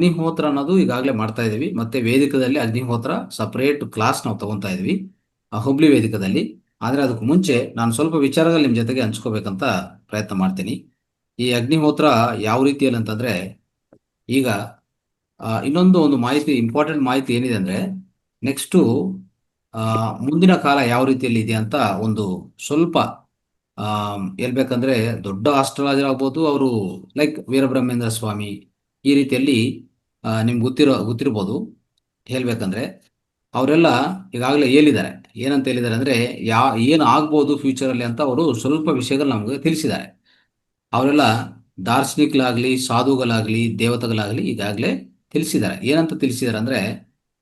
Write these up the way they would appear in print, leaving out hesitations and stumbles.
ಅಗ್ನಿಹೋತ್ರ ಅನ್ನೋದು ಈಗಾಗಲೇ ಮಾಡ್ತಾ ಇದ್ದೀವಿ. ಮತ್ತೆ ವೇದಿಕದಲ್ಲಿ ಅಗ್ನಿಹೋತ್ರ ಸಪರೇಟ್ ಕ್ಲಾಸ್ ನಾವು ತಗೊತಾ ಇದ್ವಿ ಹುಬ್ಳಿ ವೇದಿಕದಲ್ಲಿ. ಆದರೆ ಅದಕ್ಕೆ ಮುಂಚೆ ನಾನು ಸ್ವಲ್ಪ ವಿಚಾರಗಳು ನಿಮ್ಮ ಜೊತೆಗೆ ಹಂಚ್ಕೋಬೇಕಂತ ಪ್ರಯತ್ನ ಮಾಡ್ತೀನಿ. ಈ ಅಗ್ನಿಹೋತ್ರ ಯಾವ ರೀತಿಯಲ್ಲಿ ಅಂತಂದ್ರೆ, ಈಗ ಇನ್ನೊಂದು ಒಂದು ಮಾಹಿತಿ, ಇಂಪಾರ್ಟೆಂಟ್ ಮಾಹಿತಿ ಏನಿದೆ ಅಂದ್ರೆ, ನೆಕ್ಸ್ಟು ಮುಂದಿನ ಕಾಲ ಯಾವ ರೀತಿಯಲ್ಲಿ ಇದೆ ಅಂತ ಒಂದು ಸ್ವಲ್ಪ ಹೇಳ್ಬೇಕಂದ್ರೆ, ದೊಡ್ಡ ಅಷ್ಟರಾಜರಾಗ್ಬೋದು ಅವರು, ಲೈಕ್ ವೀರಬ್ರಹ್ಮೇಂದ್ರ ಸ್ವಾಮಿ ಈ ರೀತಿಯಲ್ಲಿ ನಿಮ್ಗೆ ಗೊತ್ತಿರ್ಬೋದು. ಹೇಳ್ಬೇಕಂದ್ರೆ ಅವರೆಲ್ಲ ಈಗಾಗಲೇ ಹೇಳಿದ್ದಾರೆ. ಏನಂತ ಹೇಳಿದ್ದಾರೆ ಅಂದ್ರೆ, ಏನು ಆಗ್ಬೋದು ಫ್ಯೂಚರಲ್ಲಿ ಅಂತ ಅವರು ಸ್ವಲ್ಪ ವಿಷಯಗಳು ನಮಗೆ ತಿಳಿಸಿದ್ದಾರೆ. ಅವರೆಲ್ಲ ದಾರ್ಶನಿಕಲಾಗಲಿ, ಸಾಧುಗಳಾಗಲಿ, ದೇವತೆಗಳಾಗಲಿ ಈಗಾಗಲೇ ತಿಳಿಸಿದ್ದಾರೆ. ಏನಂತ ತಿಳಿಸಿದ್ದಾರೆ ಅಂದ್ರೆ,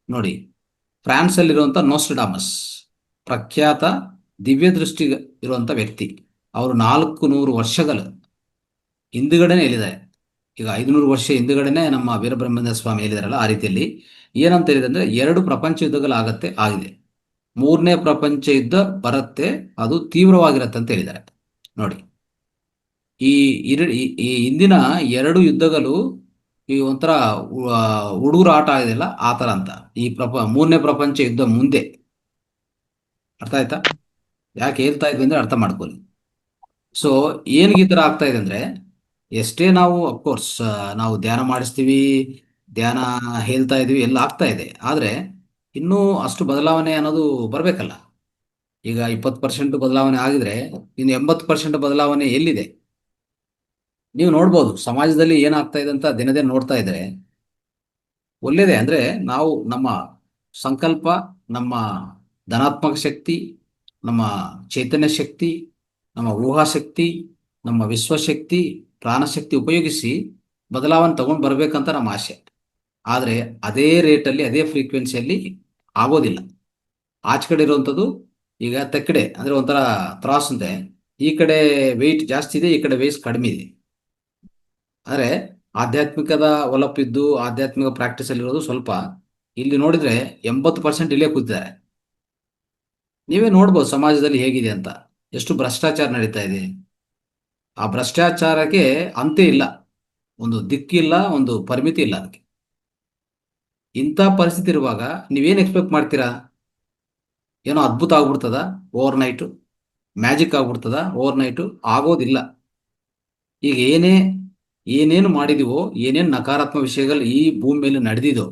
ನೋಡಿ, ಫ್ರಾನ್ಸಲ್ಲಿರುವಂಥ ನೋಸ್ಟ್ರಡಾಮಸ್, ಪ್ರಖ್ಯಾತ ದಿವ್ಯ ದೃಷ್ಟಿ ಇರುವಂಥ ವ್ಯಕ್ತಿ, ಅವರು 400 ವರ್ಷಗಳ ಹಿಂದುಗಡೆನೆ ಹೇಳಿದ್ದಾರೆ. ಈಗ 500 ವರ್ಷ ಹಿಂದುಗಡೆನೆ ನಮ್ಮ ವೀರಬ್ರಹ್ಮೇಂದ್ರ ಸ್ವಾಮಿ ಹೇಳಿದಾರಲ್ಲ, ಆ ರೀತಿಯಲ್ಲಿ ಏನಂತ ಹೇಳಿದೆ ಅಂದ್ರೆ, 2 ಪ್ರಪಂಚ ಯುದ್ಧಗಳಾಗತ್ತೆ ಆಗಿದೆ, 3ನೇ ಪ್ರಪಂಚ ಯುದ್ಧ ಬರುತ್ತೆ, ಅದು ತೀವ್ರವಾಗಿರತ್ತೆ ಅಂತ ಹೇಳಿದ್ದಾರೆ. ನೋಡಿ, ಈ ಈ ಹಿಂದಿನ 2 ಯುದ್ಧಗಳು ಈ ಒಂಥರ ಹುಡುಗರ ಆಟ ಇದೆಯಲ್ಲ ಆ ಥರ ಅಂತ. ಈ 3ನೇ ಪ್ರಪಂಚ ಯುದ್ಧ ಮುಂದೆ, ಅರ್ಥ ಆಯ್ತಾ? ಯಾಕೆ ಹೇಳ್ತಾ ಇದ್ವಿ ಅಂದ್ರೆ ಅರ್ಥ ಮಾಡ್ಕೊಳ್ಳಿ. ಸೊ ಏನಿಗೆ ಈ ಥರ ಆಗ್ತಾ ಇದೆ ಅಂದ್ರೆ, ಎಷ್ಟೇ ನಾವು ಅಫ್ಕೋರ್ಸ್ ನಾವು ಧ್ಯಾನ ಮಾಡಿಸ್ತೀವಿ, ಧ್ಯಾನ ಹೇಳ್ತಾ ಇದೀವಿ, ಎಲ್ಲ ಆಗ್ತಾ ಇದೆ, ಆದರೆ ಇನ್ನೂ ಅಷ್ಟು ಬದಲಾವಣೆ ಅನ್ನೋದು ಬರಬೇಕಲ್ಲ. ಈಗ 20% ಬದಲಾವಣೆ ಆಗಿದ್ರೆ ಇನ್ನು 80% ಬದಲಾವಣೆ ಎಲ್ಲಿದೆ? ನೀವು ನೋಡ್ಬೋದು ಸಮಾಜದಲ್ಲಿ ಏನಾಗ್ತಾ ಇದೆ ಅಂತ ದಿನ ದಿನ ನೋಡ್ತಾ ಇದ್ರೆ ಒಳ್ಳೇದೇ. ಅಂದ್ರೆ ನಾವು ನಮ್ಮ ಸಂಕಲ್ಪ, ನಮ್ಮ ಧನಾತ್ಮಕ ಶಕ್ತಿ, ನಮ್ಮ ಚೈತನ್ಯ ಶಕ್ತಿ, ನಮ್ಮ ಊಹಾಶಕ್ತಿ, ನಮ್ಮ ವಿಶ್ವಶಕ್ತಿ, ಪ್ರಾಣಶಕ್ತಿ ಉಪಯೋಗಿಸಿ ಬದಲಾವಣೆ ತಗೊಂಡು ಬರ್ಬೇಕಂತ ನಮ್ಮ ಆಸೆ. ಆದರೆ ಅದೇ ರೇಟಲ್ಲಿ, ಅದೇ ಫ್ರೀಕ್ವೆನ್ಸಿಯಲ್ಲಿ ಆಗೋದಿಲ್ಲ. ಆಚೆ ಕಡೆ ಇರುವಂಥದ್ದು ಈಗ ತೆಕ್ಕಡೆ ಅಂದರೆ ಒಂಥರ ತ್ರಾಸ್ ಅಂತೆ, ಈ ಕಡೆ ವೆಯ್ಟ್ ಜಾಸ್ತಿ ಇದೆ, ಈ ಕಡೆ ವೆಯ್ಟ್ ಕಡಿಮೆ ಇದೆ. ಆದರೆ ಆಧ್ಯಾತ್ಮಿಕದ ಒಲಪಿದ್ದು ಆಧ್ಯಾತ್ಮಿಕ ಪ್ರಾಕ್ಟೀಸಲ್ಲಿ ಇರೋದು ಸ್ವಲ್ಪ, ಇಲ್ಲಿ ನೋಡಿದರೆ 80% ಇಲ್ಲೇ ಕೂತಿದ್ದಾರೆ. ನೀವೇ ನೋಡ್ಬೋದು ಸಮಾಜದಲ್ಲಿ ಹೇಗಿದೆ ಅಂತ, ಎಷ್ಟು ಭ್ರಷ್ಟಾಚಾರ ನಡೀತಾ ಇದೆ. ಆ ಭ್ರಷ್ಟಾಚಾರಕ್ಕೆ ಅಂತ್ಯ ಇಲ್ಲ, ಒಂದು ದಿಕ್ಕಿಲ್ಲ, ಒಂದು ಪರಿಮಿತಿ ಇಲ್ಲ ಅದಕ್ಕೆ. ಇಂಥ ಪರಿಸ್ಥಿತಿ ಇರುವಾಗ ನೀವೇನು ಎಕ್ಸ್ಪೆಕ್ಟ್ ಮಾಡ್ತೀರಾ? ಏನೋ ಅದ್ಭುತ ಆಗ್ಬಿಡ್ತದ ಓವರ್ ನೈಟು, ಮ್ಯಾಜಿಕ್ ಆಗ್ಬಿಡ್ತದ ಓವರ್ ನೈಟು? ಆಗೋದಿಲ್ಲ. ಈಗ ಏನೇನು ಮಾಡಿದೀವೋ, ಏನೇನು ನಕಾರಾತ್ಮಕ ವಿಷಯಗಳು ಈ ಭೂಮಿ ಮೇಲೆ ನಡೆದಿದೋ,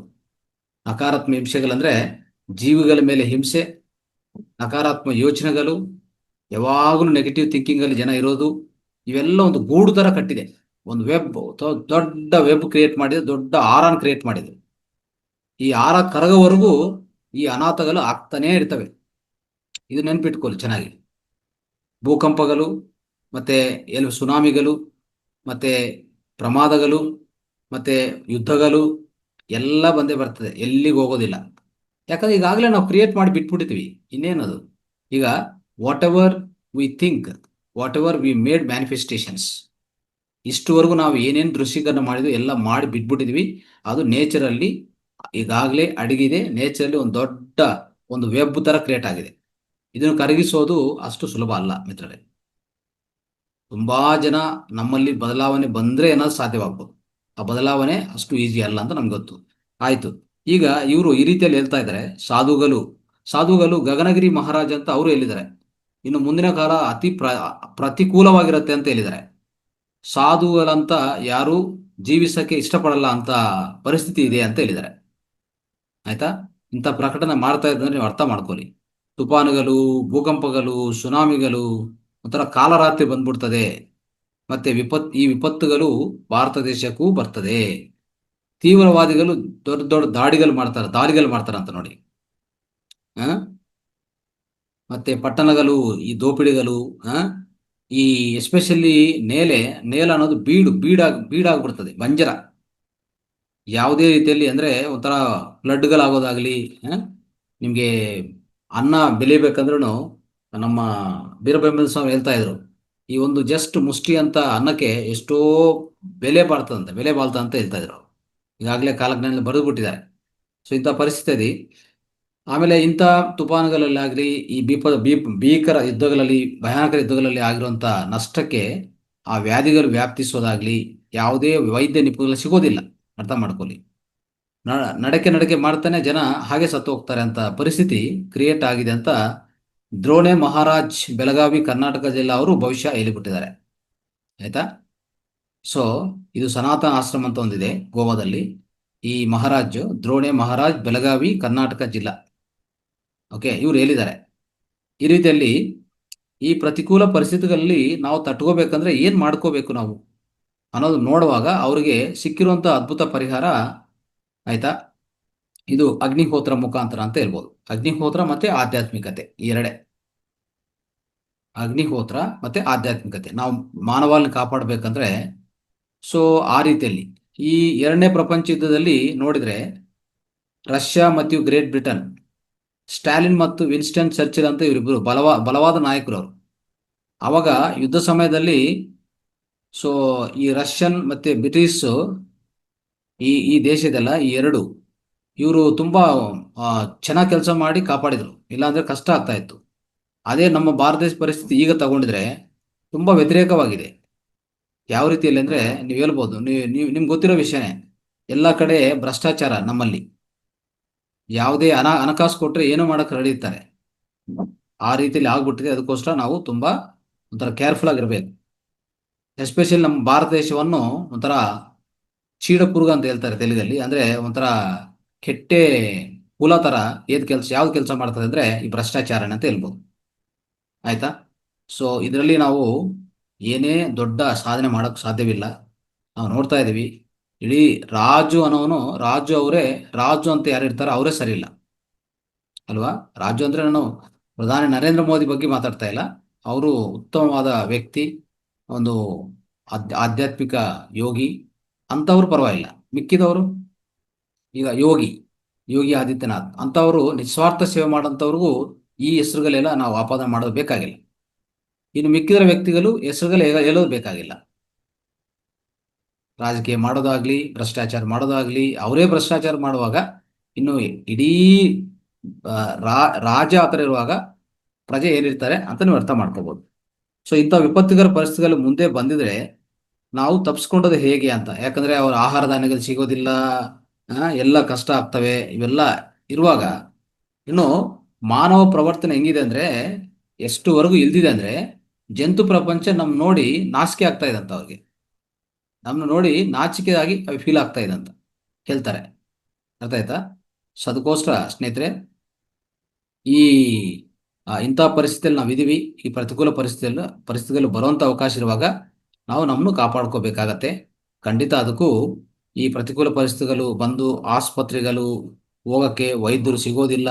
ನಕಾರಾತ್ಮಕ ವಿಷಯಗಳಂದ್ರೆ ಜೀವಿಗಳ ಮೇಲೆ ಹಿಂಸೆ, ನಕಾರಾತ್ಮಕ ಯೋಚನೆಗಳು, ಯಾವಾಗಲೂ ನೆಗೆಟಿವ್ ಥಿಂಕಿಂಗಲ್ಲಿ ಜನ ಇರೋದು, ಇವೆಲ್ಲ ಒಂದು ಗೂಡು ಥರ ಕಟ್ಟಿದೆ. ಒಂದು ವೆಬ್, ದೊಡ್ಡ ವೆಬ್ ಕ್ರಿಯೇಟ್ ಮಾಡಿದೆ, ದೊಡ್ಡ ಆರನ್ ಕ್ರಿಯೇಟ್ ಮಾಡಿದೆ. ಈ ಆರ ಕರಗವರೆಗೂ ಈ ಅನಾಥಗಳು ಆಗ್ತಾನೇ ಇರ್ತವೆ. ಇದು ನೆನ್ಪಿಟ್ಕೊಳ್ಳಿ ಚೆನ್ನಾಗಿ. ಭೂಕಂಪಗಳು, ಮತ್ತೆ ಸುನಾಮಿಗಳು, ಮತ್ತೆ ಪ್ರಮಾದಗಳು, ಮತ್ತೆ ಯುದ್ಧಗಳು ಎಲ್ಲ ಬಂದೇ ಬರ್ತದೆ, ಎಲ್ಲಿಗೆ ಹೋಗೋದಿಲ್ಲ. ಯಾಕಂದ್ರೆ ಈಗಾಗಲೇ ನಾವು ಕ್ರಿಯೇಟ್ ಮಾಡಿ ಬಿಟ್ಬಿಟ್ಟಿದ್ವಿ. ಇನ್ನೇನದು? ಈಗ whatever we think, whatever we made manifestations, ಇಷ್ಟುವರೆಗೂ ನಾವು ಏನೇನು ದೃಶ್ಯೀಕರಣ ಮಾಡಿದ್ವಿ ಎಲ್ಲ ಮಾಡಿ ಬಿಟ್ಬಿಟ್ಟಿದ್ವಿ. ಅದು ನೇಚರಲ್ಲಿ ಈಗಾಗಲೇ ಅಡಗಿದೆ. ನೇಚರಲ್ಲಿ ಒಂದು ವೆಬ್ ಥರ ಕ್ರಿಯೇಟ್ ಆಗಿದೆ. ಇದನ್ನು ಕರಗಿಸೋದು ಅಷ್ಟು ಸುಲಭ ಅಲ್ಲ ಮಿತ್ರರೇ. ತುಂಬಾ ಜನ ನಮ್ಮಲ್ಲಿ ಬದಲಾವಣೆ ಬಂದ್ರೆ ಏನಾದ್ರು ಸಾಧ್ಯವಾಗ್ಬೋದು, ಆ ಬದಲಾವಣೆ ಅಷ್ಟು ಈಸಿ ಅಲ್ಲ ಅಂತ ನಮ್ಗೆ ಗೊತ್ತು. ಆಯ್ತು, ಈಗ ಇವರು ಈ ರೀತಿಯಲ್ಲಿ ಹೇಳ್ತಾ ಇದ್ದಾರೆ, ಸಾಧುಗಳು ಗಗನಗಿರಿ ಮಹಾರಾಜ್ ಅಂತ ಅವರು ಹೇಳಿದ್ದಾರೆ. ಇನ್ನು ಮುಂದಿನ ಕಾಲ ಅತಿ ಪ್ರತಿಕೂಲವಾಗಿರುತ್ತೆ ಅಂತ ಹೇಳಿದ್ದಾರೆ. ಸಾಧುಗಳಂತ ಯಾರು ಜೀವಿಸಕ್ಕೆ ಇಷ್ಟಪಡಲ್ಲ ಅಂತ ಪರಿಸ್ಥಿತಿ ಇದೆ ಅಂತ ಹೇಳಿದ್ದಾರೆ. ಆಯ್ತಾ? ಇಂಥ ಪ್ರಕಟಣೆ ಮಾಡ್ತಾ ಇದ್ದಂದ್ರೆ ನೀವು ಅರ್ಥ ಮಾಡ್ಕೊಳ್ಳಿ. ತುಫಾನುಗಳು, ಭೂಕಂಪಗಳು, ಸುನಾಮಿಗಳು, ಒಂಥರ ಕಾಲರಾತ್ರಿ ಬಂದ್ಬಿಡ್ತದೆ. ಮತ್ತೆ ಈ ವಿಪತ್ತುಗಳು ಭಾರತ ದೇಶಕ್ಕೂ ಬರ್ತದೆ. ತೀವ್ರವಾದಿಗಳು ದೊಡ್ಡ ದೊಡ್ಡ ದಾಳಿಗಳು ಮಾಡ್ತಾರಂತ ನೋಡಿ. ಮತ್ತೆ ಪಟ್ಟಣಗಳು, ಈ ದೋಪಿಡಿಗಳು, ಈ ಎಸ್ಪೆಷಲಿ ನೇಲ ಅನ್ನೋದು ಬೀಡಾಗ್ಬಿಡ್ತದೆ, ಬಂಜರ. ಯಾವುದೇ ರೀತಿಯಲ್ಲಿ ಅಂದ್ರೆ ಒಂಥರ ಫ್ಲಡ್ಗಳಾಗೋದಾಗ್ಲಿ, ನಿಮಗೆ ಅನ್ನ ಬೆಳಿಬೇಕಂದ್ರೂ ನಮ್ಮ ವೀರಬ್ರಹ್ಮೇಂದ್ರ ಸ್ವಾಮಿ ಹೇಳ್ತಾ ಇದ್ರು, ಈ ಒಂದು ಜಸ್ಟ್ ಮುಷ್ಟಿ ಅಂತ ಅನ್ನಕ್ಕೆ ಎಷ್ಟೋ ಬೆಲೆ ಬಾಳ್ತ ಅಂತ ಹೇಳ್ತಾ ಇದ್ರು. ಈಗಾಗಲೇ ಕಾಲಜ್ಞಾನದಲ್ಲಿ ಬರೆದು ಬಿಟ್ಟಿದ್ದಾರೆ. ಸೊ ಇಂಥ ಪರಿಸ್ಥಿತಿ. ಆಮೇಲೆ ಇಂಥ ತುಫಾನುಗಳಲ್ಲಾಗಲಿ, ಈ ಭೀಕರ ಯುದ್ಧಗಳಲ್ಲಿ, ಭಯಾನಕ ಯುದ್ಧಗಳಲ್ಲಿ ಆಗಿರುವಂಥ ನಷ್ಟಕ್ಕೆ ಆ ವ್ಯಾಧಿಗಳು ವ್ಯಾಪ್ತಿಸೋದಾಗ್ಲಿ ಯಾವುದೇ ವೈದ್ಯ ನಿಪುಣಗಳು ಸಿಗೋದಿಲ್ಲ. ಅರ್ಥ ಮಾಡ್ಕೊಳ್ಳಿ. ನಡಕೆ ನಡಕೆ ಮಾಡ್ತಾನೆ ಜನ ಹಾಗೆ ಸತ್ತು ಹೋಗ್ತಾರೆ ಅಂತ ಪರಿಸ್ಥಿತಿ ಕ್ರಿಯೇಟ್ ಆಗಿದೆ ಅಂತ ದ್ರೋಣೆ ಮಹಾರಾಜ್ ಬೆಳಗಾವಿ ಕರ್ನಾಟಕ ಜಿಲ್ಲಾ ಅವರು ಭವಿಷ್ಯ ಹೇಳಿಬಿಟ್ಟಿದ್ದಾರೆ. ಆಯ್ತಾ? ಸೊ ಇದು ಸನಾತನ ಆಶ್ರಮ ಅಂತ ಒಂದಿದೆ ಗೋವಾದಲ್ಲಿ. ಈ ಮಹಾರಾಜ್ ದ್ರೋಣೆ ಮಹಾರಾಜ್ ಬೆಳಗಾವಿ ಕರ್ನಾಟಕ ಜಿಲ್ಲಾ, ಓಕೆ, ಇವ್ರು ಹೇಳಿದ್ದಾರೆ ಈ ರೀತಿಯಲ್ಲಿ ಈ ಪ್ರತಿಕೂಲ ಪರಿಸ್ಥಿತಿಗಳಲ್ಲಿ ನಾವು ತಟ್ಕೋಬೇಕಂದ್ರೆ ಏನ್ ಮಾಡ್ಕೋಬೇಕು ನಾವು ಅನ್ನೋದು ನೋಡುವಾಗ ಅವರಿಗೆ ಸಿಕ್ಕಿರುವಂತ ಅದ್ಭುತ ಪರಿಹಾರ, ಆಯ್ತಾ, ಇದು ಅಗ್ನಿಹೋತ್ರ ಮುಖಾಂತರ ಅಂತ ಹೇಳ್ಬೋದು. ಅಗ್ನಿಹೋತ್ರ ಮತ್ತೆ ಆಧ್ಯಾತ್ಮಿಕತೆ, ಈ ಎರಡೇ. ಅಗ್ನಿಹೋತ್ರ ಮತ್ತೆ ಆಧ್ಯಾತ್ಮಿಕತೆ ನಾವು ಮಾನವನ ಕಾಪಾಡಬೇಕಂದ್ರೆ, ಸೊ ಆ ರೀತಿಯಲ್ಲಿ ಈ ಎರಡನೇ ಪ್ರಪಂಚ ಯುದ್ಧದಲ್ಲಿ ನೋಡಿದ್ರೆ ರಷ್ಯಾ ಮತ್ತು ಗ್ರೇಟ್ ಬ್ರಿಟನ್, ಸ್ಟಾಲಿನ್ ಮತ್ತು ವಿನ್ಸ್ಟನ್ ಚರ್ಚಿಲ್ ಅಂತ ಇವರಿಬ್ಬರು ಬಲವಾದ ನಾಯಕರು ಅವರು. ಅವಾಗ ಯುದ್ಧ ಸಮಯದಲ್ಲಿ ಸೊ ಈ ರಷ್ಯನ್ ಮತ್ತೆ ಬ್ರಿಟಿಷ್ ಈ ಈ ದೇಶದಲ್ಲ, ಈ ಎರಡು ಇವರು ತುಂಬಾ ಚೆನ್ನಾಗಿ ಕೆಲಸ ಮಾಡಿ ಕಾಪಾಡಿದ್ರು, ಇಲ್ಲಾಂದ್ರೆ ಕಷ್ಟ ಆಗ್ತಾ ಇತ್ತು. ಅದೇ ನಮ್ಮ ಭಾರತ ದೇಶ ಪರಿಸ್ಥಿತಿ ಈಗ ತಗೊಂಡಿದ್ರೆ ತುಂಬಾ ವ್ಯತಿರೇಕವಾಗಿದೆ. ಯಾವ ರೀತಿಯಲ್ಲಿ ಅಂದ್ರೆ ನೀವು ಹೇಳ್ಬೋದು, ನೀವು ನಿಮ್ಗೆ ಗೊತ್ತಿರೋ ವಿಷಯನೇ, ಎಲ್ಲ ಕಡೆ ಭ್ರಷ್ಟಾಚಾರ ನಮ್ಮಲ್ಲಿ. ಯಾವುದೇ ಹಣಕಾಸು ಕೊಟ್ಟರೆ ಏನು ಮಾಡಕ್ಕೆ ರೆಡಿ ಇರ್ತಾರೆ. ಆ ರೀತಿಯಲ್ಲಿ ಆಗ್ಬಿಟ್ಟಿದೆ. ಅದಕ್ಕೋಸ್ಕರ ನಾವು ತುಂಬಾ ಒಂಥರ ಕೇರ್ಫುಲ್ ಆಗಿರ್ಬೇಕು. ಎಸ್ಪೆಷಲಿ ನಮ್ಮ ಭಾರತ ದೇಶವನ್ನು ಒಂಥರ ಚೀಡಪುರ್ಗ ಅಂತ ಹೇಳ್ತಾರೆ ತೆಲುಗಲ್ಲಿ, ಅಂದ್ರೆ ಒಂಥರ ಕೆಟ್ಟೆ ಹುಲ ತರ ಯಾವ್ದು ಕೆಲಸ ಮಾಡ್ತದೆ ಅಂದ್ರೆ ಈ ಭ್ರಷ್ಟಾಚಾರನೇ ಅಂತ ಹೇಳ್ಬೋದು. ಆಯ್ತಾ? ಸೊ ಇದರಲ್ಲಿ ನಾವು ಏನೇ ದೊಡ್ಡ ಸಾಧನೆ ಮಾಡೋಕ್ಕೆ ಸಾಧ್ಯವಿಲ್ಲ. ನಾವು ನೋಡ್ತಾ ಇದ್ದೀವಿ, ಇಡೀ ರಾಜು ಅವರೇ, ರಾಜು ಅಂತ ಯಾರು ಇರ್ತಾರೋ ಅವರೇ ಸರಿ ಇಲ್ಲ ಅಲ್ವಾ? ರಾಜು ಅಂದ್ರೆ ನಾನು ಪ್ರಧಾನಿ ನರೇಂದ್ರ ಮೋದಿ ಬಗ್ಗೆ ಮಾತಾಡ್ತಾ ಇಲ್ಲ. ಅವರು ಉತ್ತಮವಾದ ವ್ಯಕ್ತಿ, ಒಂದು ಆಧ್ಯಾತ್ಮಿಕ ಯೋಗಿ, ಅಂಥವ್ರು ಪರವಾಗಿಲ್ಲ. ಮಿಕ್ಕಿದವರು, ಈಗ ಯೋಗಿ ಆದಿತ್ಯನಾಥ್ ಅಂತವರು ನಿಸ್ವಾರ್ಥ ಸೇವೆ ಮಾಡೋಂಥವ್ರಿಗೂ ಈ ಹೆಸರುಗಳೆಲ್ಲ ನಾವು ಆಪಾದನೆ ಮಾಡೋದು ಬೇಕಾಗಿಲ್ಲ. ಇನ್ನು ಮಿಕ್ಕಿದ ವ್ಯಕ್ತಿಗಳು ಹೆಸರುಗಳು ಹೇಳೋದು ಬೇಕಾಗಿಲ್ಲ. ರಾಜಕೀಯ ಮಾಡೋದಾಗ್ಲಿ, ಭ್ರಷ್ಟಾಚಾರ ಮಾಡೋದಾಗ್ಲಿ, ಅವರೇ ಭ್ರಷ್ಟಾಚಾರ ಮಾಡುವಾಗ ಇನ್ನು ಇಡೀ ರಾಜ ಆ ಥರ ಇರುವಾಗ ಪ್ರಜೆ ಏನಿರ್ತಾರೆ ಅಂತ ನೀವು ಅರ್ಥ ಮಾಡ್ಕೋಬಹುದು. ಸೊ ಇಂಥ ವಿಪತ್ತಿಕರ ಪರಿಸ್ಥಿತಿಗಳು ಮುಂದೆ ಬಂದಿದ್ರೆ ನಾವು ತಪ್ಪಿಸ್ಕೊಂಡದ್ದು ಹೇಗೆ ಅಂತ. ಯಾಕಂದ್ರೆ ಅವ್ರ ಆಹಾರ ಧಾನ್ಯಗಳು ಸಿಗೋದಿಲ್ಲ, ಎಲ್ಲ ಕಷ್ಟ ಆಗ್ತವೆ. ಇವೆಲ್ಲ ಇರುವಾಗ ಇನ್ನು ಮಾನವ ಪ್ರವರ್ತನೆ ಹೆಂಗಿದೆ ಅಂದ್ರೆ, ಎಷ್ಟುವರೆಗೂ ಇಲ್ದಿದೆ ಅಂದ್ರೆ, ಜಂತು ಪ್ರಪಂಚ ನಮ್ ನೋಡಿ ನಾಚಿಕೆ ಆಗ್ತಾ ಇದೆ ಅಂತ ಅವ್ರಿಗೆ. ನಮ್ಮನ್ನು ನೋಡಿ ನಾಚಿಕೆ ಆಗಿ ಫೀಲ್ ಆಗ್ತಾ ಇದೆ ಅಂತ ಹೇಳ್ತಾರೆ. ಅರ್ಥ ಆಯ್ತಾ? ಸೊ ಅದಕ್ಕೋಸ್ಕರ ಸ್ನೇಹಿತರೆ, ಈ ಇಂಥ ಪರಿಸ್ಥಿತಿಯಲ್ಲಿ ನಾವಿದೀವಿ. ಈ ಪ್ರತಿಕೂಲ ಪರಿಸ್ಥಿತಿಗಳು ಬರುವಂತ ಅವಕಾಶ ಇರುವಾಗ ನಾವು ನಮ್ಮನ್ನು ಕಾಪಾಡ್ಕೋಬೇಕಾಗತ್ತೆ. ಖಂಡಿತ ಅದಕ್ಕೂ ಈ ಪ್ರತಿಕೂಲ ಪರಿಸ್ಥಿತಿಗಳು ಬಂದು ಆಸ್ಪತ್ರೆಗಳು ಹೋಗಕ್ಕೆ ವೈದ್ಯರು ಸಿಗೋದಿಲ್ಲ.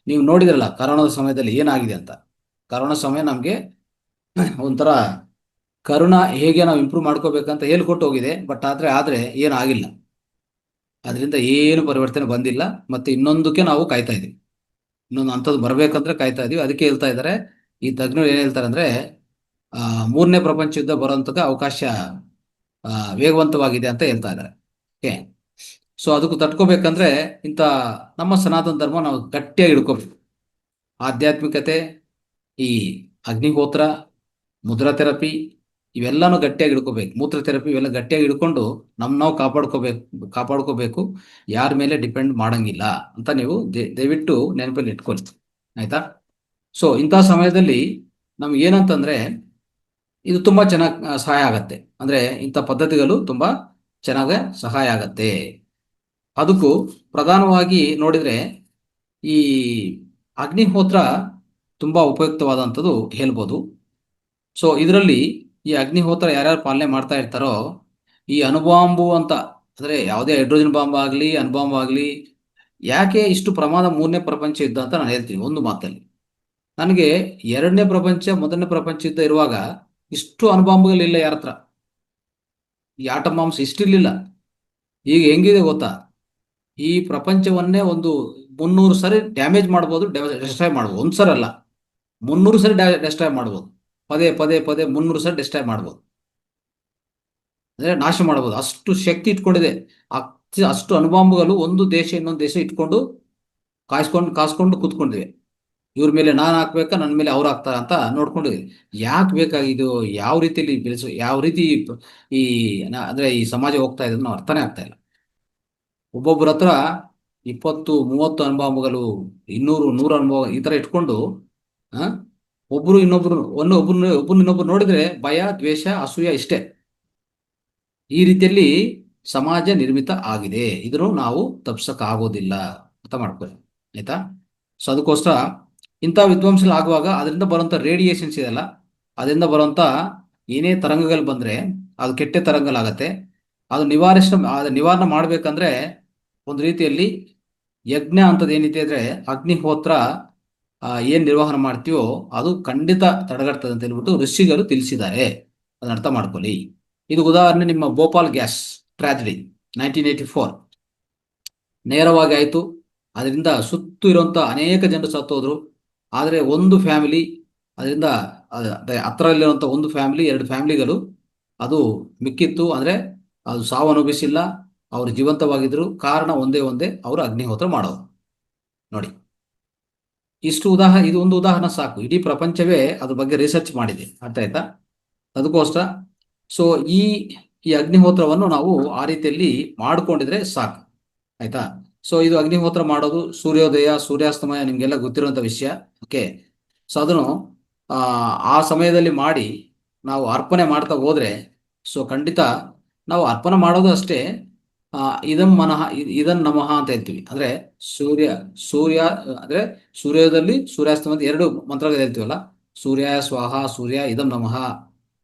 ನೀವು ನೋಡಿದ್ರಲ್ಲ ಕರೋನಾದ ಸಮಯದಲ್ಲಿ ಏನಾಗಿದೆ ಅಂತ. ಕರೋನಾ ಸಮಯ ನಮಗೆ ಒಂಥರ ಕರುಣ ಹೇಗೆ ನಾವು ಇಂಪ್ರೂವ್ ಮಾಡ್ಕೋಬೇಕಂತ ಹೇಳ್ಕೊಟ್ಟು ಹೋಗಿದೆ. ಬಟ್ ಆದ್ರೆ ಏನಾಗಿಲ್ಲ, ಅದರಿಂದ ಏನು ಪರಿವರ್ತನೆ ಬಂದಿಲ್ಲ. ಮತ್ತೆ ಇನ್ನೊಂದಕ್ಕೆ ನಾವು ಕಾಯ್ತಾ ಇದೀವಿ, ಇನ್ನೊಂದು ಅಂಥದ್ದು ಬರ್ಬೇಕಂದ್ರೆ ಕಾಯ್ತಾ ಇದೀವಿ. ಅದಕ್ಕೆ ಹೇಳ್ತಾ ಇದ್ದಾರೆ ಈ ತಜ್ಞರು, ಏನ್ ಹೇಳ್ತಾರೆ ಅಂದ್ರೆ, ಮೂರನೇ ಪ್ರಪಂಚ ಯುದ್ಧ ಬರುವಂತದ ಅವಕಾಶ ವೇಗವಂತವಾಗಿದೆ ಅಂತ ಹೇಳ್ತಾ ಇದ್ದಾರೆ. ಓಕೆ, ಸೊ ಅದಕ್ಕೂ ತಟ್ಕೋಬೇಕಂದ್ರೆ ಇಂಥ ನಮ್ಮ ಸನಾತನ ಧರ್ಮ ನಾವು ಗಟ್ಟಿಯಾಗಿ ಹಿಡ್ಕೋಬೇಕು. ಆಧ್ಯಾತ್ಮಿಕತೆ, ಈ ಅಗ್ನಿಹೋತ್ರ, ಮುದ್ರಾ ಥೆರಪಿ ಇವೆಲ್ಲಾನು ಗಟ್ಟಿಯಾಗಿ ಹಿಡ್ಕೋಬೇಕು. ಮೂತ್ರ ಥೆರಪಿ ಇವೆಲ್ಲ ಗಟ್ಟಿಯಾಗಿ ಹಿಡ್ಕೊಂಡು ನಾವು ಕಾಪಾಡ್ಕೋಬೇಕು. ಯಾರ ಮೇಲೆ ಡಿಪೆಂಡ್ ಮಾಡಂಗಿಲ್ಲ ಅಂತ ನೀವು ದಯವಿಟ್ಟು ನೆನಪಲ್ಲಿ ಇಟ್ಕೊಳ್ಳಿ. ಆಯ್ತಾ? ಸೊ ಇಂಥ ಸಮಯದಲ್ಲಿ ನಮ್ಗೆ ಏನಂತಂದ್ರೆ ಇದು ತುಂಬಾ ಚೆನ್ನಾಗಿ ಸಹಾಯ ಆಗತ್ತೆ. ಅಂದ್ರೆ ಇಂಥ ಪದ್ಧತಿಗಳು ತುಂಬಾ ಚೆನ್ನಾಗಿ ಸಹಾಯ ಆಗತ್ತೆ. ಅದಕ್ಕೂ ಪ್ರಧಾನವಾಗಿ ನೋಡಿದ್ರೆ ಈ ಅಗ್ನಿಹೋತ್ರ ತುಂಬಾ ಉಪಯುಕ್ತವಾದಂಥದ್ದು ಹೇಳ್ಬೋದು. ಸೊ ಇದರಲ್ಲಿ ಈ ಅಗ್ನಿಹೋತ್ರ ಯಾರ್ಯಾರು ಪಾಲನೆ ಮಾಡ್ತಾ ಇರ್ತಾರೋ, ಈ ಅಣುಬಾಂಬು ಅಂತ ಅಂದ್ರೆ ಯಾವುದೇ ಹೈಡ್ರೋಜನ್ ಬಾಂಬ್ ಆಗಲಿ ಅಣುಬಾಂಬ್ ಆಗಲಿ, ಯಾಕೆ ಇಷ್ಟು ಪ್ರಮಾದ ಮೂರನೇ ಪ್ರಪಂಚ ಯುದ್ಧ ಅಂತ ನಾನು ಹೇಳ್ತೀನಿ ಒಂದು ಮಾತಲ್ಲಿ. ನನಗೆ ಎರಡನೇ ಪ್ರಪಂಚ ಮೊದಲನೇ ಪ್ರಪಂಚ ಯುದ್ಧ ಇರುವಾಗ ಇಷ್ಟು ಅಣುಬಾಂಬ್ಗಳಿಲ್ಲ ಯಾರ ಹತ್ರ, ಈ ಆಟಮ್ ಬಾಂಬ್ಸ್ ಇಷ್ಟಿರ್ಲಿಲ್ಲ. ಈಗ ಹೆಂಗಿದೆ ಗೊತ್ತಾ, ಈ ಪ್ರಪಂಚವನ್ನೇ ಒಂದು 300 ಸರಿ ಡ್ಯಾಮೇಜ್ ಮಾಡ್ಬೋದು, ಡೆಸ್ಟ್ರಾಯ್ ಮಾಡ್ಬೋದು. ಒಂದ್ಸರಿ ಅಲ್ಲ, 300 ಸರಿ ಡೆಸ್ಟ್ರಾಯ್ ಮಾಡ್ಬೋದು. ಪದೇ 300 ಸರಿ ಡೆಸ್ಟ್ರಾಯ್ ಮಾಡ್ಬೋದು, ಅಂದ್ರೆ ನಾಶ ಮಾಡ್ಬೋದು. ಅಷ್ಟು ಶಕ್ತಿ ಇಟ್ಕೊಂಡಿದೆ. ಅಷ್ಟು ಅಣುಬಾಂಬುಗಳು ಒಂದು ದೇಶ ಇನ್ನೊಂದು ದೇಶ ಇಟ್ಕೊಂಡು ಕಾಸ್ಕೊಂಡು ಕೂತ್ಕೊಂಡಿವೆ. ಇವ್ರ ಮೇಲೆ ನಾನು ಹಾಕ್ಬೇಕಾ, ನನ್ನ ಮೇಲೆ ಅವ್ರು ಹಾಕ್ತಾರ ಅಂತ ನೋಡ್ಕೊಂಡಿದೆ. ಯಾಕೆ ಬೇಕಾಗಿದ್ದು, ಯಾವ ರೀತಿಯಲ್ಲಿ ಯಾವ ರೀತಿ ಈ ಅಂದ್ರೆ ಈ ಸಮಾಜ ಹೋಗ್ತಾ ಇದೆ ಅನ್ನೋ ಅರ್ಥನೇ ಆಗ್ತಾ ಇಲ್ಲ. ಒಬ್ಬೊಬ್ಬರ ಹತ್ರ 20-30 ಅನುಭವಗಳು, 100 ಅನುಭವ ಈ ತರ ಇಟ್ಕೊಂಡು ಆ ಒಬ್ರು ಇನ್ನೊಬ್ರು ಒಬ್ಬರು ಇನ್ನೊಬ್ರು ನೋಡಿದ್ರೆ ಭಯ, ದ್ವೇಷ, ಅಸೂಯ ಇಷ್ಟೇ. ಈ ರೀತಿಯಲ್ಲಿ ಸಮಾಜ ನಿರ್ಮಿತ ಆಗಿದೆ. ಇದನ್ನು ನಾವು ತಪ್ಸಕ್ಕಾಗೋದಿಲ್ಲ, ಅರ್ಥ ಮಾಡ್ಕೊಳ್ಳಿ, ಆಯ್ತಾ. ಸೊ ಅದಕ್ಕೋಸ್ಕರ ಇಂಥ ವಿದ್ವಾಂಸಗಳು ಆಗುವಾಗ ಅದರಿಂದ ಬರುವಂಥ ರೇಡಿಯೇಷನ್ಸ್ ಇದೆಯಲ್ಲ, ಅದರಿಂದ ಬರುವಂಥ ಏನೇ ತರಂಗಗಳು ಬಂದರೆ ಅದು ಕೆಟ್ಟ ತರಂಗಗಳಾಗತ್ತೆ. ಅದು ನಿವಾರಣೆ ಮಾಡಬೇಕಂದ್ರೆ ಒಂದು ರೀತಿಯಲ್ಲಿ ಯಜ್ಞ ಅಂತದ್ದು ಏನಿದೆ ಅಂದರೆ ಅಗ್ನಿಹೋತ್ರ ಏನು ನಿರ್ವಹಣೆ ಮಾಡ್ತೀವೋ ಅದು ಖಂಡಿತ ತಡೆಗಟ್ತದೆ ಅಂತ ಹೇಳ್ಬಿಟ್ಟು ಋಷಿಗಳು ತಿಳಿಸಿದ್ದಾರೆ. ಅದನ್ನ ಅರ್ಥ ಮಾಡ್ಕೊಳ್ಳಿ. ಇದು ಉದಾಹರಣೆ ನಿಮ್ಮ ಭೋಪಾಲ್ ಗ್ಯಾಸ್ ಟ್ರಾಜಿಡಿ 1984 ನೇರವಾಗಿ ಆಯಿತು. ಅದರಿಂದ ಸುತ್ತು ಇರುವಂಥ ಅನೇಕ ಜನರು ಸತ್ತೋದ್ರು. ಆದರೆ ಒಂದು ಫ್ಯಾಮಿಲಿ ಅದರಿಂದ ಹತ್ತಿರಲ್ಲಿರುವಂಥ ಒಂದು ಫ್ಯಾಮಿಲಿ, 2 ಫ್ಯಾಮಿಲಿಗಳು ಅದು ಮಿಕ್ಕಿತ್ತು. ಅಂದರೆ ಅದು ಸಾವು ಅನುಭವಿಸಿಲ್ಲ, ಅವರು ಜೀವಂತವಾಗಿದ್ದರು. ಕಾರಣ ಒಂದೇ ಅವರು ಅಗ್ನಿಹೋತ್ರ ಮಾಡೋದು. ನೋಡಿ, ಇದು ಒಂದು ಉದಾಹರಣೆ ಸಾಕು. ಇಡೀ ಪ್ರಪಂಚವೇ ಅದ್ರ ಬಗ್ಗೆ ರಿಸರ್ಚ್ ಮಾಡಿದೆ, ಅರ್ಥ ಆಯ್ತಾ. ಅದಕ್ಕೋಸ್ಕರ ಸೊ ಈ ಅಗ್ನಿಹೋತ್ರವನ್ನು ನಾವು ಆ ರೀತಿಯಲ್ಲಿ ಮಾಡಿಕೊಂಡಿದ್ರೆ ಸಾಕು, ಆಯ್ತಾ. ಸೊ ಇದು ಅಗ್ನಿಹೋತ್ರ ಮಾಡೋದು ಸೂರ್ಯೋದಯ ಸೂರ್ಯಾಸ್ತಮಯ ನಿಮಗೆಲ್ಲ ಗೊತ್ತಿರುವಂಥ ವಿಷಯ, ಓಕೆ. ಸೊ ಅದನ್ನು ಆ ಸಮಯದಲ್ಲಿ ಮಾಡಿ ನಾವು ಅರ್ಪಣೆ ಮಾಡ್ತಾ ಹೋದ್ರೆ ಸೊ ಖಂಡಿತ ನಾವು ಅರ್ಪಣೆ ಮಾಡೋದು ಅಷ್ಟೇ. ಇದನ್ ನಮಃ ಅಂತ ಹೇಳ್ತೀವಿ. ಅಂದ್ರೆ ಸೂರ್ಯ ಅಂದ್ರೆ ಸೂರ್ಯೋದಯದಲ್ಲಿ ಸೂರ್ಯಾಸ್ತಮದ 2 ಮಂತ್ರಗಳು ಹೇಳ್ತೀವಲ್ಲ, ಸೂರ್ಯ ಸ್ವಾಹ ಸೂರ್ಯ ಇದಂ ನಮಃ,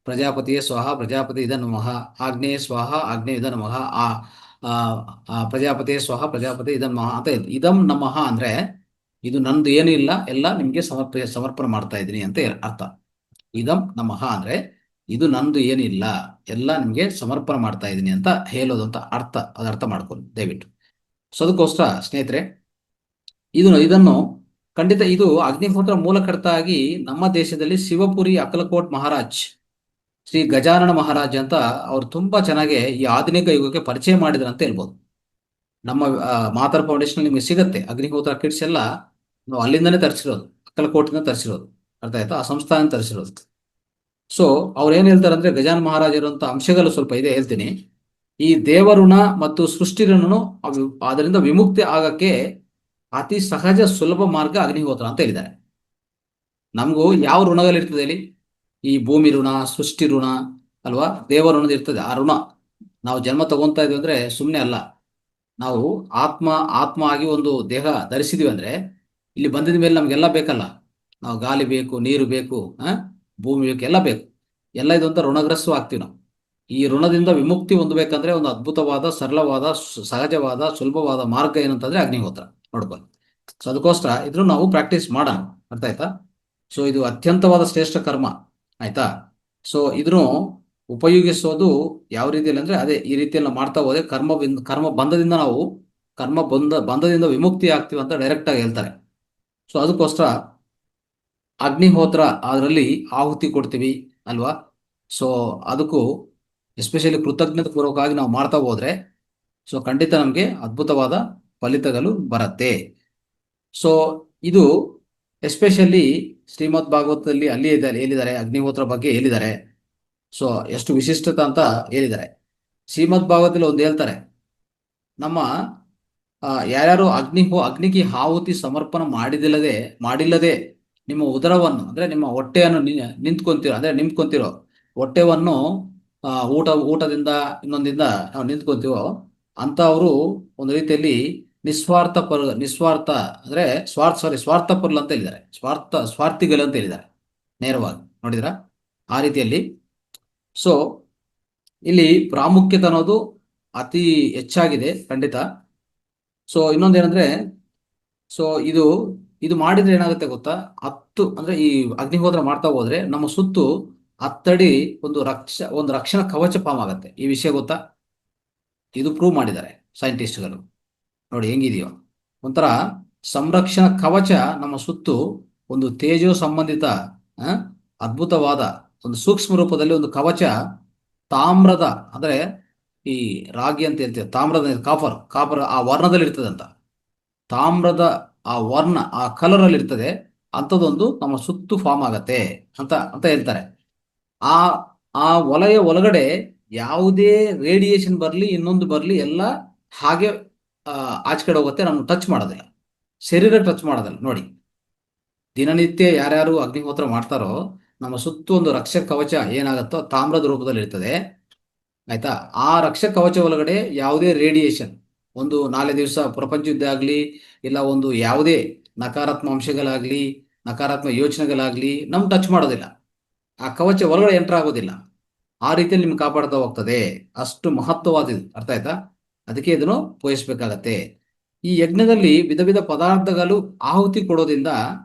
ಪ್ರಜಾಪತಿಯೇ ಸ್ವಾಹ ಪ್ರಜಾಪತಿ ಇದಂ ನಮಃ, ಆಗ್ನೇಯ ಸ್ವಾಹ ಆಗ್ನೇಯ ಇದಂ ನಮಃ, ಪ್ರಜಾಪತಿಯೇ ಸ್ವಾಹ ಪ್ರಜಾಪತಿ ಇದಂ ನಮಃ ಅಂತ ಹೇಳ್ತೀವಿ. ಇದಂ ನಮಃ ಅಂದ್ರೆ ಇದು ನಂದು ಏನೂ ಇಲ್ಲ, ಎಲ್ಲ ನಿಮ್ಗೆ ಸಮರ್ಪಣೆ ಮಾಡ್ತಾ ಇದ್ದೀನಿ ಅಂತ ಅರ್ಥ. ಇದಂ ನಮಃ ಅಂದ್ರೆ ಇದು ನಂದು ಏನಿಲ್ಲ, ಎಲ್ಲ ನಿಮ್ಗೆ ಸಮರ್ಪಣೆ ಮಾಡ್ತಾ ಇದ್ದೀನಿ ಅಂತ ಹೇಳೋದು ಅಂತ ಅರ್ಥ. ಅದು ಅರ್ಥ ಮಾಡ್ಕೊಳ್ಳಿ ದಯವಿಟ್ಟು. ಸೊ ಅದಕ್ಕೋಸ್ಕರ ಸ್ನೇಹಿತರೆ, ಇದನ್ನು ಖಂಡಿತ ಇದು ಅಗ್ನಿಹೋತ್ರ ಮೂಲಕರ್ತ ಆಗಿ ನಮ್ಮ ದೇಶದಲ್ಲಿ ಶಿವಪುರಿ ಅಕ್ಕಲಕೋಟ್ ಮಹಾರಾಜ್, ಶ್ರೀ ಗಜಾನನ ಮಹಾರಾಜ್ ಅಂತ ಅವ್ರು ತುಂಬಾ ಚೆನ್ನಾಗಿ ಈ ಆಧುನಿಕ ಯುಗಕ್ಕೆ ಪರಿಚಯ ಮಾಡಿದ್ರು ಅಂತ ಹೇಳ್ಬೋದು. ನಮ್ಮ ಮಾತರ್ ಫೌಂಡೇಶನ್ ನಿಮಗೆ ಸಿಗುತ್ತೆ ಅಗ್ನಿಹೋತ್ರ ಕಿಟ್ಸ್ ಎಲ್ಲ. ನಾವು ಅಲ್ಲಿಂದನೇ ತರಿಸಿರೋದು, ಅಕ್ಕಲಕೋಟಿಂದ ತರಿಸಿರೋದು, ಅರ್ಥ ಆಯ್ತಾ, ಆ ಸಂಸ್ಥಾನ ತರಿಸಿರೋದು. ಸೊ ಅವ್ರು ಏನ್ ಹೇಳ್ತಾರೆ ಅಂದ್ರೆ ಗಜಾನನ ಮಹಾರಾಜರಂತ ಅಂಶಗಳು ಸ್ವಲ್ಪ ಇದೆ, ಹೇಳ್ತೀನಿ. ಈ ದೇವಋಣ ಮತ್ತು ಸೃಷ್ಟಿ ಋಣನು ಅದರಿಂದ ವಿಮುಕ್ತಿ ಆಗಕ್ಕೆ ಅತಿ ಸಹಜ ಸುಲಭ ಮಾರ್ಗ ಅಗ್ನಿಹೋತ್ರ ಅಂತ ಹೇಳಿದ್ದಾರೆ. ನಮಗೂ ಯಾವ ಋಣಗಳಿರ್ತದೆ ಹೇಳಿ, ಈ ಭೂಮಿ ಋಣ, ಸೃಷ್ಟಿ ಋಣ ಅಲ್ವಾ, ದೇವ ಋಣದ ಇರ್ತದೆ. ಆ ಋಣ ನಾವು ಜನ್ಮ ತಗೊಂತಾ ಇದೀವಿ ಅಂದ್ರೆ ಸುಮ್ಮನೆ ಅಲ್ಲ. ನಾವು ಆತ್ಮ ಆಗಿ ಒಂದು ದೇಹ ಧರಿಸಿದೀವಿ ಅಂದ್ರೆ ಇಲ್ಲಿ ಬಂದಿದ ಮೇಲೆ ನಮ್ಗೆಲ್ಲ ಬೇಕಲ್ಲ. ನಾವು ಗಾಳಿ ಬೇಕು, ನೀರು ಬೇಕು, ಭೂಮಿ ಬೇಕು, ಎಲ್ಲ ಬೇಕು. ಎಲ್ಲ ಇದು ಅಂತ ಋಣಗ್ರಸ್ತು ಆಗ್ತೀವಿ ನಾವು. ಈ ಋಣದಿಂದ ವಿಮುಕ್ತಿ ಹೊಂದಬೇಕಂದ್ರೆ ಒಂದು ಅದ್ಭುತವಾದ, ಸರಳವಾದ, ಸಹಜವಾದ, ಸುಲಭವಾದ ಮಾರ್ಗ ಏನಂತಂದ್ರೆ ಅಗ್ನಿಹೋತ್ರ ನೋಡ್ಕೊಳ್ಳಿ. ಸೊ ಅದಕ್ಕೋಸ್ಕರ ಇದ್ರೂ ನಾವು ಪ್ರಾಕ್ಟೀಸ್ ಮಾಡೋಣ, ಅರ್ಥ ಆಯ್ತಾ. ಸೊ ಇದು ಅತ್ಯಂತವಾದ ಶ್ರೇಷ್ಠ ಕರ್ಮ, ಆಯ್ತಾ. ಸೊ ಇದನ್ನು ಉಪಯೋಗಿಸೋದು ಯಾವ ರೀತಿಯಲ್ಲಿ ಅಂದ್ರೆ ಅದೇ ಈ ರೀತಿಯಲ್ಲಿ ಮಾಡ್ತಾ ಹೋದ್ರೆ ಕರ್ಮ ಬಂಧದಿಂದ ನಾವು ಬಂಧದಿಂದ ವಿಮುಕ್ತಿ ಆಗ್ತೀವಿ ಅಂತ ಡೈರೆಕ್ಟ್ ಆಗಿ ಹೇಳ್ತಾರೆ. ಸೊ ಅದಕ್ಕೋಸ್ಕರ ಅಗ್ನಿಹೋತ್ರ ಅದರಲ್ಲಿ ಆಹುತಿ ಕೊಡ್ತೀವಿ ಅಲ್ವಾ. ಸೊ ಅದಕ್ಕೂ ಎಸ್ಪೆಷಲಿ ಕೃತಜ್ಞತೆ ಪೂರ್ವಕವಾಗಿ ನಾವು ಮಾಡ್ತಾ ಹೋದ್ರೆ ಸೊ ಖಂಡಿತ ನಮಗೆ ಅದ್ಭುತವಾದ ಫಲಿತಗಳು ಬರುತ್ತೆ. ಸೊ ಇದು ಎಸ್ಪೆಷಲಿ ಶ್ರೀಮದ್ ಭಾಗವತದಲ್ಲಿ ಅಲ್ಲಿ ಹೇಳಿದ್ದಾರೆ, ಅಗ್ನಿಹೋತ್ರ ಬಗ್ಗೆ ಹೇಳಿದ್ದಾರೆ. ಸೊ ಎಷ್ಟು ವಿಶಿಷ್ಟತೆ ಅಂತ ಹೇಳಿದ್ದಾರೆ. ಶ್ರೀಮದ್ ಭಾಗವತದಲ್ಲಿ ಒಂದು ಹೇಳ್ತಾರೆ, ನಮ್ಮ ಯಾರ್ಯಾರು ಅಗ್ನಿಗೆ ಆಹುತಿ ಸಮರ್ಪಣೆ ಮಾಡಿಲ್ಲದೆ ನಿಮ್ಮ ಉದರವನ್ನು ಅಂದ್ರೆ ನಿಮ್ಮ ಹೊಟ್ಟೆಯನ್ನು ನಿಂತ್ಕೊಂತಿರೋ ಹೊಟ್ಟೆವನ್ನು ಊಟದಿಂದ ಇನ್ನೊಂದಿಂದ ನಾವು ನಿಂತ್ಕೊಂತೀವೋ ಅಂತವರು ಒಂದು ರೀತಿಯಲ್ಲಿ ನಿಸ್ವಾರ್ಥ ಅಂದ್ರೆ ಸ್ವಾರ್ಥಪರರು ಅಂತ ಹೇಳಿದ್ದಾರೆ, ಸ್ವಾರ್ಥಿಗಳು ಅಂತ ಹೇಳಿದ್ದಾರೆ ನೇರವಾಗಿ, ನೋಡಿದ್ರ ಆ ರೀತಿಯಲ್ಲಿ. ಸೊ ಇಲ್ಲಿ ಪ್ರಾಮುಖ್ಯತೆ ಅನ್ನೋದು ಅತಿ ಹೆಚ್ಚಾಗಿದೆ ಖಂಡಿತ. ಸೊ ಇನ್ನೊಂದೇನಂದ್ರೆ, ಸೊ ಇದು ಮಾಡಿದ್ರೆ ಏನಾಗುತ್ತೆ ಗೊತ್ತಾ, ಅಂದ್ರೆ ಈ ಅಗ್ನಿಹೋತ್ರ ಮಾಡ್ತಾ ಹೋದ್ರೆ ನಮ್ಮ ಸುತ್ತು 10 ಅಡಿ ಒಂದು ರಕ್ಷಣಾ ಕವಚ ಫಾರ್ಮ್ ಆಗುತ್ತೆ. ಈ ವಿಷಯ ಗೊತ್ತಾ, ಇದು ಪ್ರೂವ್ ಮಾಡಿದ್ದಾರೆ ಸೈಂಟಿಸ್ಟ್ಗಳು. ನೋಡಿ ಹೆಂಗಿದೆಯೋ, ಒಂಥರ ಸಂರಕ್ಷಣಾ ಕವಚ ನಮ್ಮ ಸುತ್ತು ಒಂದು ತೇಜೋ ಸಂಬಂಧಿತ ಅದ್ಭುತವಾದ ಒಂದು ಸೂಕ್ಷ್ಮ ರೂಪದಲ್ಲಿ ಒಂದು ಕವಚ ತಾಮ್ರದ, ಅಂದ್ರೆ ಈ ರಾಗಿ ಅಂತ ಹೇಳ್ತೀವಿ, ತಾಮ್ರದ ಕಾಪರ್ ಆ ವರ್ಣದಲ್ಲಿ ಇರ್ತದಂತ, ತಾಮ್ರದ ಆ ವರ್ಣ ಆ ಕಲರ್ ಅಲ್ಲಿ ಇರ್ತದೆ, ಅಂಥದ್ದೊಂದು ನಮ್ಮ ಸುತ್ತು ಫಾರ್ಮ್ ಆಗತ್ತೆ ಅಂತ ಹೇಳ್ತಾರೆ. ಆ ವಲಯ ಒಳಗಡೆ ಯಾವುದೇ ರೇಡಿಯೇಷನ್ ಬರಲಿ ಇನ್ನೊಂದು ಬರಲಿ ಎಲ್ಲ ಹಾಗೆ ಆಚೆ ಕಡೆ ಹೋಗುತ್ತೆ, ನಮ್ಗೆ ಟಚ್ ಮಾಡೋದಿಲ್ಲ, ಶರೀರ ಟಚ್ ಮಾಡೋದಿಲ್ಲ. ನೋಡಿ, ದಿನನಿತ್ಯ ಯಾರ್ಯಾರು ಅಗ್ನಿಹೋತ್ರ ಮಾಡ್ತಾರೋ ನಮ್ಮ ಸುತ್ತ ಒಂದು ರಕ್ಷಕ ಕವಚ ಏನಾಗುತ್ತೋ ತಾಮ್ರದ ರೂಪದಲ್ಲಿ ಇರ್ತದೆ. ಆಯ್ತಾ? ಆ ರಕ್ಷಕ ಕವಚ ಒಳಗಡೆ ಯಾವುದೇ ರೇಡಿಯೇಷನ್, ಒಂದು 4 ದಿವಸ ಪ್ರಪಂಚ ಯುದ್ಧ ಆಗಲಿ, ಇಲ್ಲ ಒಂದು ಯಾವುದೇ ನಕಾರಾತ್ಮಕ ಅಂಶಗಳಾಗಲಿ, ನಕಾರಾತ್ಮಕ ಯೋಚನೆಗಳಾಗಲಿ ನಮ್ಗೆ ಟಚ್ ಮಾಡೋದಿಲ್ಲ. ಆ ಕವಚ ಒಳಗಡೆ ಎಂಟರ್ ಆಗೋದಿಲ್ಲ. ಆ ರೀತಿಯಲ್ಲಿ ನಿಮ್ಗೆ ಕಾಪಾಡ್ತಾ ಹೋಗ್ತದೆ. ಅಷ್ಟು ಮಹತ್ವವಾದದ್ದು. ಅರ್ಥ ಆಯ್ತಾ? ಅದಕ್ಕೆ ಇದನ್ನು ಪೋಷಿಸಬೇಕಾಗತ್ತೆ. ಈ ಯಜ್ಞದಲ್ಲಿ ವಿಧ ವಿಧ ಪದಾರ್ಥಗಳು ಆಹುತಿ ಕೊಡೋದ್ರಿಂದ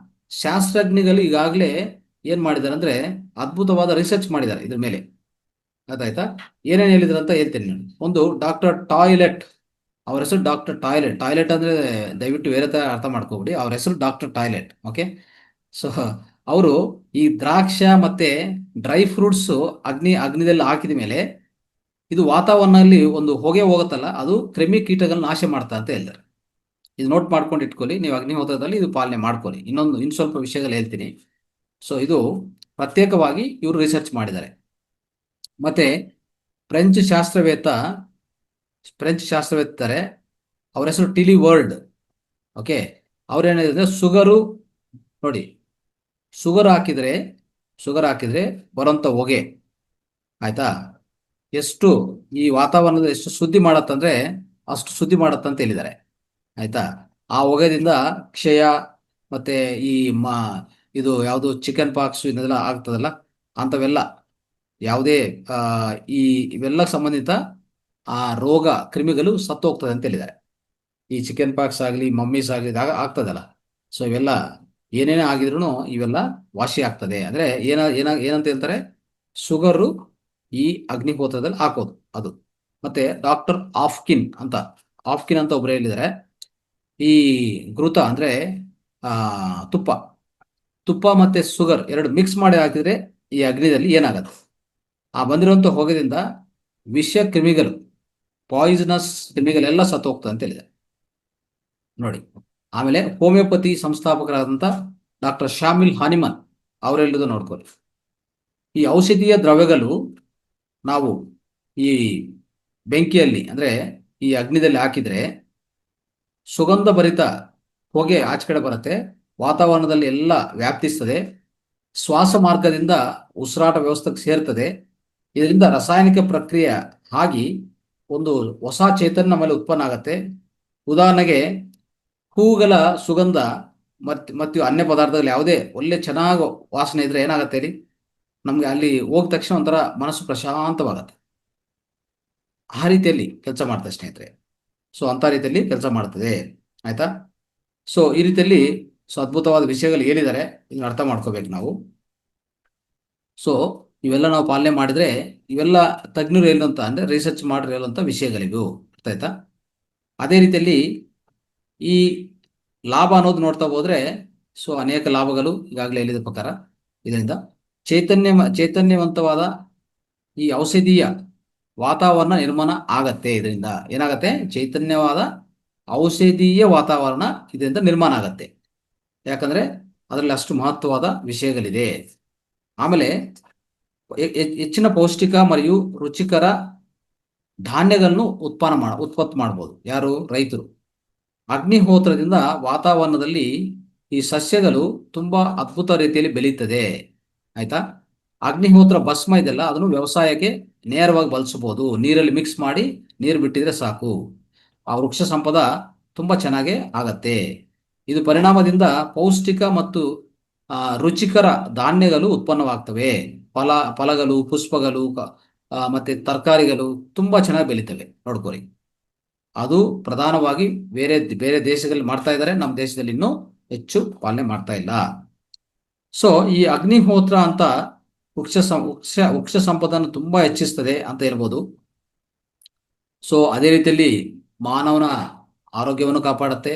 ಶಾಸ್ತ್ರಜ್ಞಗಳು ಈಗಾಗಲೇ ಏನ್ ಮಾಡಿದ್ದಾರೆ ಅಂದ್ರೆ ಅದ್ಭುತವಾದ ರಿಸರ್ಚ್ ಮಾಡಿದ್ದಾರೆ ಇದ್ರ ಮೇಲೆ. ಅದಾಯ್ತಾ? ಏನೇನು ಹೇಳಿದ್ರು ಅಂತ ಹೇಳ್ತೀನಿ ನಾನು. ಒಂದು ಡಾಕ್ಟರ್ ಟಾಯ್ಲೆಟ್, ಅವ್ರ ಹೆಸರು ಡಾಕ್ಟರ್ ಟಾಯ್ಲೆಟ್. ಟಾಯ್ಲೆಟ್ ಅಂದ್ರೆ ದಯವಿಟ್ಟು ಬೇರೆ ತರ ಅರ್ಥ ಮಾಡ್ಕೋಬಿಡಿ, ಅವ್ರ ಹೆಸರು ಡಾಕ್ಟರ್ ಟಾಯ್ಲೆಟ್. ಓಕೆ. ಸೊ ಅವರು ಈ ದ್ರಾಕ್ಷ ಮತ್ತೆ ಡ್ರೈ ಫ್ರೂಟ್ಸ್ ಅಗ್ನಿದಲ್ಲಿ ಹಾಕಿದ ಮೇಲೆ ಇದು ವಾತಾವರಣದಲ್ಲಿ ಒಂದು ಹೊಗೆ ಹೋಗುತ್ತಲ್ಲ, ಅದು ಕ್ರಿಮಿ ಕೀಟಗಳನ್ನ ನಾಶ ಮಾಡ್ತಾ ಅಂತ ಹೇಳ್ತಾರೆ. ಇದು ನೋಟ್ ಮಾಡ್ಕೊಂಡು ಇಟ್ಕೊಳ್ಳಿ, ನೀವು ಅಗ್ನಿಹೋತ್ರದಲ್ಲಿ ಇದು ಪಾಲನೆ ಮಾಡ್ಕೊಳ್ಳಿ. ಇನ್ನು ಸ್ವಲ್ಪ ವಿಷಯಗಳು ಹೇಳ್ತೀನಿ. ಸೊ ಇದು ಪ್ರತ್ಯೇಕವಾಗಿ ಇವರು ರಿಸರ್ಚ್ ಮಾಡಿದ್ದಾರೆ. ಮತ್ತೆ ಫ್ರೆಂಚ್ ಶಾಸ್ತ್ರವೇತ್ತ ಫ್ರೆಂಚ್ ಅವ್ರ ಹೆಸರು ಟಿಲಿ ವರ್ಲ್ಡ್. ಓಕೆ. ಅವ್ರೇನಿದೆ, ಶುಗರು ನೋಡಿ, ಶುಗರ್ ಹಾಕಿದ್ರೆ ಬರೋಂಥ ಹೊಗೆ, ಆಯ್ತಾ, ಎಷ್ಟು ಈ ವಾತಾವರಣದ ಎಷ್ಟು ಶುದ್ಧಿ ಮಾಡತ್ತಂದ್ರೆ ಅಷ್ಟು ಶುದ್ಧಿ ಮಾಡತ್ತಂತ ಹೇಳಿದ್ದಾರೆ. ಆಯ್ತಾ? ಆ ಹೊಗೆದಿಂದ ಕ್ಷಯ ಮತ್ತೆ ಈ ಇದು ಯಾವುದು ಚಿಕನ್ ಪಾಕ್ಸ್ ಇದೆಲ್ಲ ಆಗ್ತದಲ್ಲ, ಅಂಥವೆಲ್ಲ ಯಾವುದೇ ಈ ಇವೆಲ್ಲ ಸಂಬಂಧಿತ ಆ ರೋಗ ಕ್ರಿಮಿಗಳು ಸತ್ತು ಹೋಗ್ತದೆ ಅಂತ ಹೇಳಿದ್ದಾರೆ. ಈ ಚಿಕನ್ ಪಾಕ್ಸ್ ಆಗಲಿ, ಮಮ್ಮೀಸ್ ಆಗಲಿ ಆಗ್ತದಲ್ಲ, ಸೊ ಇವೆಲ್ಲ ಏನೇನೇ ಆಗಿದ್ರು ಇವೆಲ್ಲ ವಾಸಿ ಆಗ್ತದೆ. ಅಂದ್ರೆ ಏನಂತ ಹೇಳ್ತಾರೆ, ಶುಗರು ಈ ಅಗ್ನಿಹೋತ್ರದಲ್ಲಿ ಹಾಕೋದು ಅದು. ಮತ್ತೆ ಡಾಕ್ಟರ್ ಆಫ್ಕಿನ್ ಅಂತ ಒಬ್ರು ಹೇಳಿದ್ದಾರೆ, ಈ ಘೃತ ಅಂದ್ರೆ ತುಪ್ಪ ಮತ್ತೆ ಶುಗರ್ ಎರಡು ಮಿಕ್ಸ್ ಮಾಡಿ ಹಾಕಿದ್ರೆ ಈ ಅಗ್ನಿದಲ್ಲಿ ಏನಾಗತ್ತೆ, ಆ ಬಂದಿರುವಂತ ಹೊಗೆದಿಂದ ವಿಷ ಕ್ರಿಮಿಗಳು, ಪಾಯ್ಸನಸ್ ಕ್ರಿಮಿಗಳೆಲ್ಲ ಸತ್ತು ಹೋಗ್ತದೆ ಅಂತ ಹೇಳಿದೆ ನೋಡಿ. ಆಮೇಲೆ ಹೋಮಿಯೋಪತಿ ಸಂಸ್ಥಾಪಕರಾದಂಥ ಡಾಕ್ಟರ್ ಶಾಮಿಲ್ ಹಾನಿಮನ್ ಅವರೆಲ್ಲದು ನೋಡ್ಕೊಳ್ಳಿ. ಈ ಔಷಧೀಯ ದ್ರವ್ಯಗಳು ನಾವು ಈ ಬೆಂಕಿಯಲ್ಲಿ ಅಂದ್ರೆ ಈ ಅಗ್ನಿದಲ್ಲಿ ಹಾಕಿದ್ರೆ ಸುಗಂಧ ಭರಿತ ಹೊಗೆ ಆಚೆ ಕಡೆ ಬರುತ್ತೆ, ವಾತಾವರಣದಲ್ಲಿ ಎಲ್ಲ ವ್ಯಾಪ್ತಿಸ್ತದೆ, ಶ್ವಾಸ ಮಾರ್ಗದಿಂದ ಉಸಿರಾಟ ವ್ಯವಸ್ಥೆಗೆ ಸೇರ್ತದೆ. ಇದರಿಂದ ರಾಸಾಯನಿಕ ಪ್ರಕ್ರಿಯೆ ಆಗಿ ಒಂದು ಹೊಸ ಚೈತನ್ಯ ಮೇಲೆ ಉತ್ಪನ್ನ ಆಗತ್ತೆ. ಉದಾಹರಣೆಗೆ ಹೂಗಳ ಸುಗಂಧ ಮತ್ತು ಅನ್ಯ ಪದಾರ್ಥಗಳು ಯಾವುದೇ ಒಳ್ಳೆ ಚೆನ್ನಾಗಿ ವಾಸನೆ ಇದ್ರೆ ಏನಾಗತ್ತೆ ಹೇಳಿ, ನಮ್ಗೆ ಅಲ್ಲಿ ಹೋದ ತಕ್ಷಣ ಒಂಥರ ಮನಸ್ಸು ಪ್ರಶಾಂತವಾಗತ್ತೆ. ಆ ರೀತಿಯಲ್ಲಿ ಕೆಲಸ ಮಾಡ್ತದೆ ಸ್ನೇಹಿತರೆ. ಸೊ ಅಂತ ರೀತಿಯಲ್ಲಿ ಕೆಲಸ ಮಾಡ್ತದೆ. ಆಯ್ತಾ? ಸೊ ಈ ರೀತಿಯಲ್ಲಿ ಅದ್ಭುತವಾದ ವಿಷಯಗಳು ಹೇಳಿದ್ದಾರೆ, ಇದನ್ನ ಅರ್ಥ ಮಾಡ್ಕೋಬೇಕು ನಾವು. ಸೊ ಇವೆಲ್ಲ ನಾವು ಪಾಲನೆ ಮಾಡಿದ್ರೆ ಇವೆಲ್ಲ ತಜ್ಞರು ಹೇಳುವಂತ ಅಂದ್ರೆ ರಿಸರ್ಚ್ ಮಾಡಿ ಹೇಳುವಂತ ವಿಷಯಗಳಿವು. ಅರ್ಥ ಆಯ್ತಾ? ಅದೇ ರೀತಿಯಲ್ಲಿ ಈ ಲಾಭ ಅನ್ನೋದು ನೋಡ್ತಾ ಹೋದ್ರೆ ಸೊ ಅನೇಕ ಲಾಭಗಳು ಈಗಾಗಲೇ ಹೇಳಿದ ಪ್ರಕಾರ ಇದರಿಂದ ಚೈತನ್ಯವಂತವಾದ ಈ ಔಷಧೀಯ ವಾತಾವರಣ ನಿರ್ಮಾಣ ಆಗತ್ತೆ. ಇದರಿಂದ ಏನಾಗತ್ತೆ, ಚೈತನ್ಯವಾದ ಔಷಧೀಯ ವಾತಾವರಣ ಇದರಿಂದ ನಿರ್ಮಾಣ ಆಗತ್ತೆ. ಯಾಕಂದ್ರೆ ಅದರಲ್ಲಿ ಅಷ್ಟು ಮಹತ್ವವಾದ ವಿಷಯಗಳಿದೆ. ಆಮೇಲೆ ಹೆಚ್ಚಿನ ಪೌಷ್ಟಿಕ మరియు ರುಚಿಕರ ಧಾನ್ಯಗಳನ್ನು ಉತ್ಪತ್ತಿ ಮಾಡ್ಬೋದು ಯಾರು, ರೈತರು. ಅಗ್ನಿಹೋತ್ರದಿಂದ ವಾತಾವರಣದಲ್ಲಿ ಈ ಸಸ್ಯಗಳು ತುಂಬಾ ಅದ್ಭುತ ರೀತಿಯಲ್ಲಿ ಬೆಳೀತದೆ. ಆಯ್ತಾ? ಅಗ್ನಿಹೋತ್ರ ಭಸ್ಮ ಇದೆಲ್ಲ ಅದನ್ನು ವ್ಯವಸಾಯಕ್ಕೆ ನೇರವಾಗಿ ಬಳಸಬಹುದು. ನೀರಲ್ಲಿ ಮಿಕ್ಸ್ ಮಾಡಿ ನೀರು ಬಿಟ್ಟಿದ್ರೆ ಸಾಕು, ಆ ವೃಕ್ಷ ಸಂಪದ ತುಂಬಾ ಚೆನ್ನಾಗಿ ಆಗತ್ತೆ. ಇದು ಪರಿಣಾಮದಿಂದ ಪೌಷ್ಟಿಕ ಮತ್ತು ರುಚಿಕರ ಧಾನ್ಯಗಳು ಉತ್ಪನ್ನವಾಗ್ತವೆ. ಫಲಗಳು, ಪುಷ್ಪಗಳು ಮತ್ತೆ ತರಕಾರಿಗಳು ತುಂಬಾ ಚೆನ್ನಾಗಿ ಬೆಳೀತವೆ. ನೋಡ್ಕೊಳ್ಳಿ, ಅದು ಪ್ರಧಾನವಾಗಿ ಬೇರೆ ಬೇರೆ ದೇಶಗಳಲ್ಲಿ ಮಾಡ್ತಾ ಇದ್ದಾರೆ, ನಮ್ಮ ದೇಶದಲ್ಲಿ ಇನ್ನೂ ಹೆಚ್ಚು ಪಾಲನೆ ಮಾಡ್ತಾ ಇಲ್ಲ. ಸೊ ಈ ಅಗ್ನಿಹೋತ್ರ ಅಂತ ವೃಕ್ಷ ಸಂಪದನ್ನು ತುಂಬಾ ಹೆಚ್ಚಿಸ್ತದೆ ಅಂತ ಹೇಳ್ಬೋದು. ಸೊ ಅದೇ ರೀತಿಯಲ್ಲಿ ಮಾನವನ ಆರೋಗ್ಯವನ್ನು ಕಾಪಾಡುತ್ತೆ.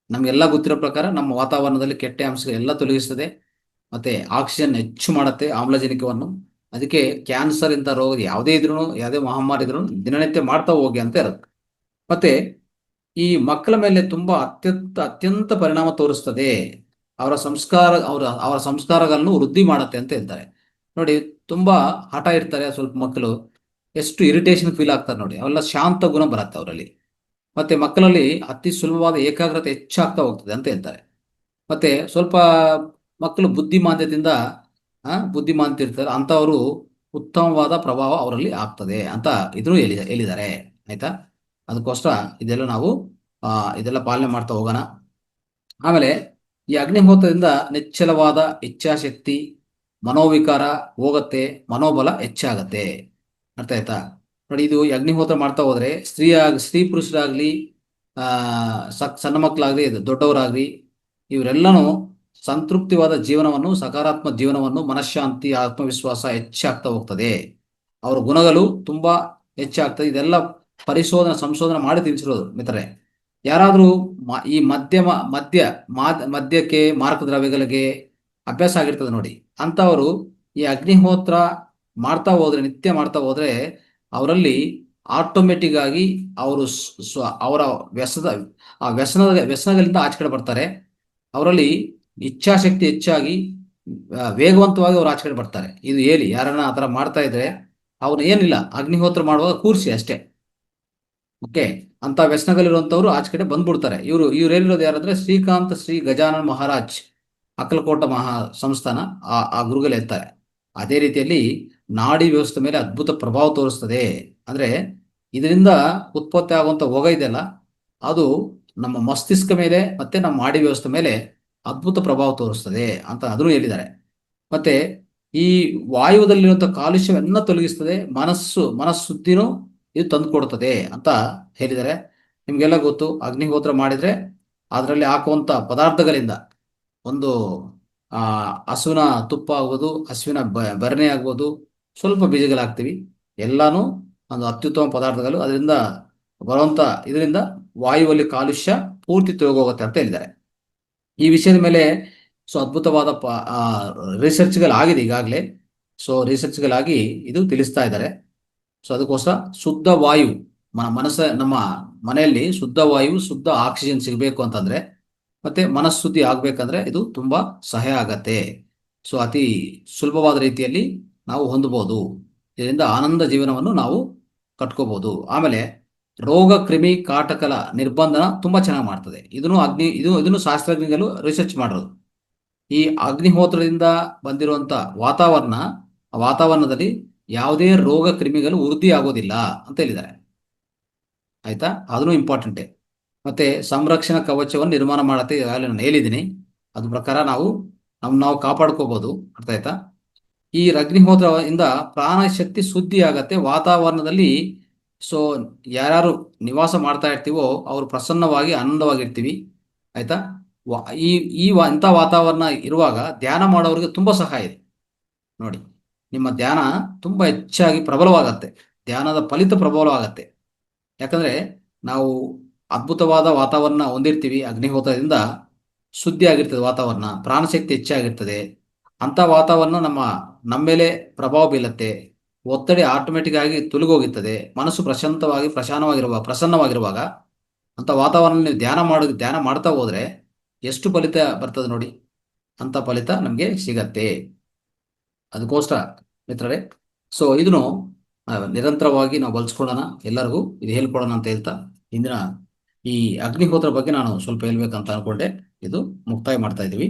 ನಮಗೆಲ್ಲ ಗೊತ್ತಿರೋ ಪ್ರಕಾರ ನಮ್ಮ ವಾತಾವರಣದಲ್ಲಿ ಕೆಟ್ಟ ಅಂಶಗಳೆಲ್ಲ ತೊಲಗಿಸ್ತದೆ, ಮತ್ತೆ ಆಕ್ಸಿಜನ್ ಹೆಚ್ಚು ಮಾಡುತ್ತೆ, ಆಮ್ಲಜನಕವನ್ನು. ಅದಕ್ಕೆ ಕ್ಯಾನ್ಸರ್ ಇಂಥ ರೋಗ ಯಾವುದೇ ಇದ್ರೂ, ಯಾವುದೇ ಮಹಾಮಾರಿ ಇದ್ರೂ ದಿನನಿತ್ಯ ಮಾಡ್ತಾ ಹೋಗಿ ಅಂತ ಇರುತ್ತೆ. ಮತ್ತೆ ಈ ಮಕ್ಕಳ ಮೇಲೆ ತುಂಬಾ ಅತ್ಯಂತ ಪರಿಣಾಮ ತೋರಿಸ್ತದೆ. ಅವರ ಸಂಸ್ಕಾರಗಳನ್ನು ವೃದ್ಧಿ ಮಾಡುತ್ತೆ ಅಂತ ಹೇಳ್ತಾರೆ. ನೋಡಿ, ತುಂಬಾ ಹಠ ಇರ್ತಾರೆ ಸ್ವಲ್ಪ ಮಕ್ಕಳು, ಎಷ್ಟು ಇರಿಟೇಷನ್ ಫೀಲ್ ಆಗ್ತಾರೆ ನೋಡಿ, ಅವೆಲ್ಲ ಶಾಂತ ಗುಣ ಬರುತ್ತೆ ಅವರಲ್ಲಿ. ಮತ್ತೆ ಮಕ್ಕಳಲ್ಲಿ ಅತಿ ಸುಲಭವಾದ ಏಕಾಗ್ರತೆ ಹೆಚ್ಚಾಗ್ತಾ ಹೋಗ್ತದೆ ಅಂತ ಹೇಳ್ತಾರೆ. ಮತ್ತೆ ಸ್ವಲ್ಪ ಮಕ್ಕಳು ಬುದ್ಧಿಮಾಂದ್ಯದಿಂದ ಬುದ್ಧಿಮಾಂದ್ಯತೆ ಇರ್ತಾರೆ ಅಂಥವರು ಉತ್ತಮವಾದ ಪ್ರಭಾವ ಅವರಲ್ಲಿ ಆಗ್ತದೆ ಅಂತ ಇದನ್ನು ಹೇಳಿದ್ದಾರೆ. ಆಯ್ತಾ? ಅದಕ್ಕೋಸ್ಕರ ಇದೆಲ್ಲ ನಾವು ಇದೆಲ್ಲ ಪಾಲನೆ ಮಾಡ್ತಾ ಹೋಗೋಣ. ಆಮೇಲೆ ಈ ಅಗ್ನಿಹೋತ್ರದಿಂದ ನಿಚ್ಚಲವಾದ ಇಚ್ಛಾಶಕ್ತಿ, ಮನೋವಿಕಾರ ಹೋಗತ್ತೆ, ಮನೋಬಲ ಹೆಚ್ಚಾಗತ್ತೆ. ಅರ್ಥ ಆಯ್ತಾ? ನೋಡಿ, ಇದು ಈ ಅಗ್ನಿಹೋತ್ರ ಮಾಡ್ತಾ ಹೋದ್ರೆ ಸ್ತ್ರೀ ಪುರುಷರಾಗ್ಲಿ, ಸಣ್ಣ ಮಕ್ಕಳಾಗ್ಲಿ, ದೊಡ್ಡವರಾಗ್ಲಿ, ಇವರೆಲ್ಲನೂ ಸಂತೃಪ್ತಿವಾದ ಜೀವನವನ್ನು, ಸಕಾರಾತ್ಮಕ ಜೀವನವನ್ನು, ಮನಃಶಾಂತಿ, ಆತ್ಮವಿಶ್ವಾಸ ಹೆಚ್ಚಾಗ್ತಾ ಹೋಗ್ತದೆ. ಅವರ ಗುಣಗಳು ತುಂಬಾ ಹೆಚ್ಚಾಗ್ತದೆ. ಇದೆಲ್ಲ ಸಂಶೋಧನೆ ಮಾಡಿ ತಿಳಿಸಿರೋದು ಮಿತ್ರರೆ. ಯಾರಾದರೂ ಈ ಮದ್ಯಕ್ಕೆ, ಮಾರಕ ದ್ರವ್ಯಗಳಿಗೆ ಅಭ್ಯಾಸ ಆಗಿರ್ತದೆ ನೋಡಿ, ಅಂಥವರು ಈ ಅಗ್ನಿಹೋತ್ರ ಮಾಡ್ತಾ ಹೋದ್ರೆ, ನಿತ್ಯ ಮಾಡ್ತಾ ಹೋದ್ರೆ, ಅವರಲ್ಲಿ ಆಟೋಮೆಟಿಕ್ ಆಗಿ ಅವರು ಅವರ ವ್ಯಸನಗಳಿಂದ ಆಚೆ ಕಡೆ ಬರ್ತಾರೆ. ಅವರಲ್ಲಿ ಇಚ್ಛಾಶಕ್ತಿ ಹೆಚ್ಚಾಗಿ ವೇಗವಂತವಾಗಿ ಅವರು ಆಚೆ ಕಡೆ ಬರ್ತಾರೆ. ಇದು ಹೇಳಿ ಯಾರನ್ನ ಆ ಥರ ಮಾಡ್ತಾ ಇದ್ರೆ ಅವ್ರು ಏನಿಲ್ಲ, ಅಗ್ನಿಹೋತ್ರ ಮಾಡುವಾಗ ಕೂರಿಸಿ ಅಷ್ಟೇ. ಓಕೆ, ಅಂತ ವ್ಯಸನಗಳಿರುವಂಥವ್ರು ಆಚೆ ಕಡೆ ಬಂದ್ಬಿಡ್ತಾರೆ. ಇವ್ರು ಹೇಳಿರೋದು ಯಾರಂದ್ರೆ ಶ್ರೀಕಾಂತ್ ಶ್ರೀ ಗಜಾನನ್ ಮಹಾರಾಜ್, ಅಕ್ಕಲಕೋಟ ಸಂಸ್ಥಾನ, ಆ ಗುರುಗಳು ಇರ್ತಾರೆ. ಅದೇ ರೀತಿಯಲ್ಲಿ ನಾಡಿ ವ್ಯವಸ್ಥೆ ಮೇಲೆ ಅದ್ಭುತ ಪ್ರಭಾವ ತೋರಿಸ್ತದೆ. ಅಂದ್ರೆ ಇದರಿಂದ ಉತ್ಪತ್ತಿ ಆಗುವಂತ ಹೊಗೆ ಇದೆಯಲ್ಲ, ಅದು ನಮ್ಮ ಮಸ್ತಿಷ್ಕ ಮೇಲೆ ಮತ್ತೆ ನಮ್ಮ ನಾಡಿ ವ್ಯವಸ್ಥೆ ಮೇಲೆ ಅದ್ಭುತ ಪ್ರಭಾವ ತೋರಿಸ್ತದೆ ಅಂತ ಅದನ್ನು ಹೇಳಿದ್ದಾರೆ. ಮತ್ತೆ ಈ ವಾಯುವದಲ್ಲಿರುವಂತಹ ಕಾಲುಷ್ಯವೆಲ್ಲ ತೊಲಗಿಸ್ತದೆ, ಮನಸ್ಸುದ್ದಿನೂ ಇದು ತಂದು ಕೊಡ್ತದೆ ಅಂತ ಹೇಳಿದ್ದಾರೆ. ನಿಮ್ಗೆಲ್ಲ ಗೊತ್ತು, ಅಗ್ನಿಹೋತ್ರ ಮಾಡಿದ್ರೆ ಅದರಲ್ಲಿ ಹಾಕುವಂತ ಪದಾರ್ಥಗಳಿಂದ ಒಂದು ಹಸುವಿನ ತುಪ್ಪ ಆಗ್ಬೋದು, ಹಸುವಿನ ಬರಣೆ ಆಗ್ಬೋದು, ಸ್ವಲ್ಪ ಬೀಜಗಳಾಗ್ತೀವಿ, ಎಲ್ಲಾನು ಒಂದು ಅತ್ಯುತ್ತಮ ಪದಾರ್ಥಗಳು. ಅದರಿಂದ ಬರುವಂತ ಇದರಿಂದ ವಾಯುವಲ್ಲಿ ಕಾಲುಷ್ಯ ಪೂರ್ತಿ ಹೋಗುತ್ತೆ ಅಂತ ಹೇಳಿದ್ದಾರೆ. ಈ ವಿಷಯದ ಮೇಲೆ ಅದ್ಭುತವಾದ ರಿಸರ್ಚ್ಗಳಾಗಿದೆ ಈಗಾಗಲೇ. ರಿಸರ್ಚ್ಗಳಾಗಿ ಇದು ತಿಳಿಸ್ತಾ ಇದ್ದಾರೆ. ಅದಕ್ಕೋಸ್ಕರ ಶುದ್ಧ ವಾಯು, ನಮ್ಮ ಮನೆಯಲ್ಲಿ ಶುದ್ಧ ವಾಯು, ಶುದ್ಧ ಆಕ್ಸಿಜನ್ ಸಿಗಬೇಕು ಅಂತಂದ್ರೆ, ಮತ್ತೆ ಮನಃಶುದ್ಧಿ ಆಗ್ಬೇಕಂದ್ರೆ ಇದು ತುಂಬಾ ಸಹಾಯ ಆಗತ್ತೆ. ಅತಿ ಸುಲಭವಾದ ರೀತಿಯಲ್ಲಿ ನಾವು ಹೊಂದಬಹುದು. ಇದರಿಂದ ಆನಂದ ಜೀವನವನ್ನು ನಾವು ಕಟ್ಕೋಬಹುದು. ಆಮೇಲೆ ರೋಗ ಕ್ರಿಮಿ ಕಾಟಕಲ ನಿರ್ಬಂಧನ ತುಂಬಾ ಚೆನ್ನಾಗಿ ಮಾಡ್ತದೆ. ಇದನ್ನು ಶಾಸ್ತ್ರಜ್ಞರು ರಿಸರ್ಚ್ ಮಾಡೋದು. ಈ ಅಗ್ನಿಹೋತ್ರದಿಂದ ಬಂದಿರುವಂತ ವಾತಾವರಣದಲ್ಲಿ ಯಾವುದೇ ರೋಗ ಕ್ರಿಮಿಗಳು ವೃದ್ಧಿ ಆಗೋದಿಲ್ಲ ಅಂತ ಹೇಳಿದ್ದಾರೆ. ಆಯ್ತಾ? ಅದನ್ನು ಇಂಪಾರ್ಟೆಂಟೇ. ಮತ್ತೆ ಸಂರಕ್ಷಣಾ ಕವಚವನ್ನು ನಿರ್ಮಾಣ ಮಾಡತ್ತೆ, ಈಗಾಗಲೇ ನಾನು ಹೇಳಿದ್ದೀನಿ. ಅದ್ರ ಪ್ರಕಾರ ನಾವು ಕಾಪಾಡ್ಕೋಬಹುದು. ಅರ್ಥ ಆಯ್ತಾ? ಈ ಅಗ್ನಿಹೋತ್ರದಿಂದ ಪ್ರಾಣಶಕ್ತಿ ಶುದ್ಧಿ ಆಗತ್ತೆ ವಾತಾವರಣದಲ್ಲಿ. ಯಾರು ನಿವಾಸ ಮಾಡ್ತಾ ಇರ್ತೀವೋ ಅವರು ಪ್ರಸನ್ನವಾಗಿ ಆನಂದವಾಗಿರ್ತೀವಿ. ಆಯ್ತಾ? ಇಂಥ ವಾತಾವರಣ ಇರುವಾಗ ಧ್ಯಾನ ಮಾಡೋರಿಗೆ ತುಂಬಾ ಸಹಾಯ ಇದೆ. ನೋಡಿ, ನಿಮ್ಮ ಧ್ಯಾನ ತುಂಬಾ ಹೆಚ್ಚಾಗಿ ಪ್ರಬಲವಾಗತ್ತೆ, ಧ್ಯಾನದ ಫಲಿತ ಪ್ರಬಲವಾಗತ್ತೆ. ಯಾಕಂದ್ರೆ ನಾವು ಅದ್ಭುತವಾದ ವಾತಾವರಣ ಹೊಂದಿರ್ತೀವಿ. ಅಗ್ನಿಹೋತ್ರದಿಂದ ಶುದ್ಧಿ ಆಗಿರ್ತದೆ ವಾತಾವರಣ, ಪ್ರಾಣಶಕ್ತಿ ಹೆಚ್ಚಾಗಿರ್ತದೆ. ಅಂತ ವಾತಾವರಣ ನಮ್ಮ ಮೇಲೆ ಪ್ರಭಾವ ಬೀಳತ್ತೆ. ಒತ್ತಡ ಆಟೋಮೆಟಿಕ್ ಆಗಿ ತೊಲಗೋಗಿರ್ತದೆ. ಮನಸ್ಸು ಪ್ರಸನ್ನವಾಗಿರುವಾಗ ಅಂತ ವಾತಾವರಣ ನೀವು ಧ್ಯಾನ ಮಾಡ್ತಾ ಹೋದ್ರೆ ಎಷ್ಟು ಫಲಿತ ಬರ್ತದೆ ನೋಡಿ. ಅಂತ ಫಲಿತ ನಮಗೆ ಸಿಗತ್ತೆ. ಅದಕ್ಕೋಸ್ಕರ ಮಿತ್ರರೇ, ಇದನ್ನು ನಿರಂತರವಾಗಿ ನಾವು ಬಳಸ್ಕೊಳ್ಳೋಣ, ಎಲ್ಲರಿಗೂ ಇದು ಹೇಳ್ಕೊಡೋಣ ಅಂತ ಹೇಳ್ತಾ ಇಂದಿನ ಈ ಅಗ್ನಿಹೋತ್ರ ಬಗ್ಗೆ ನಾನು ಸ್ವಲ್ಪ ಹೇಳ್ಬೇಕಂತ ಅನ್ಕೊಂಡೆ. ಇದು ಮುಕ್ತಾಯ ಮಾಡ್ತಾ ಇದ್ದೀವಿ.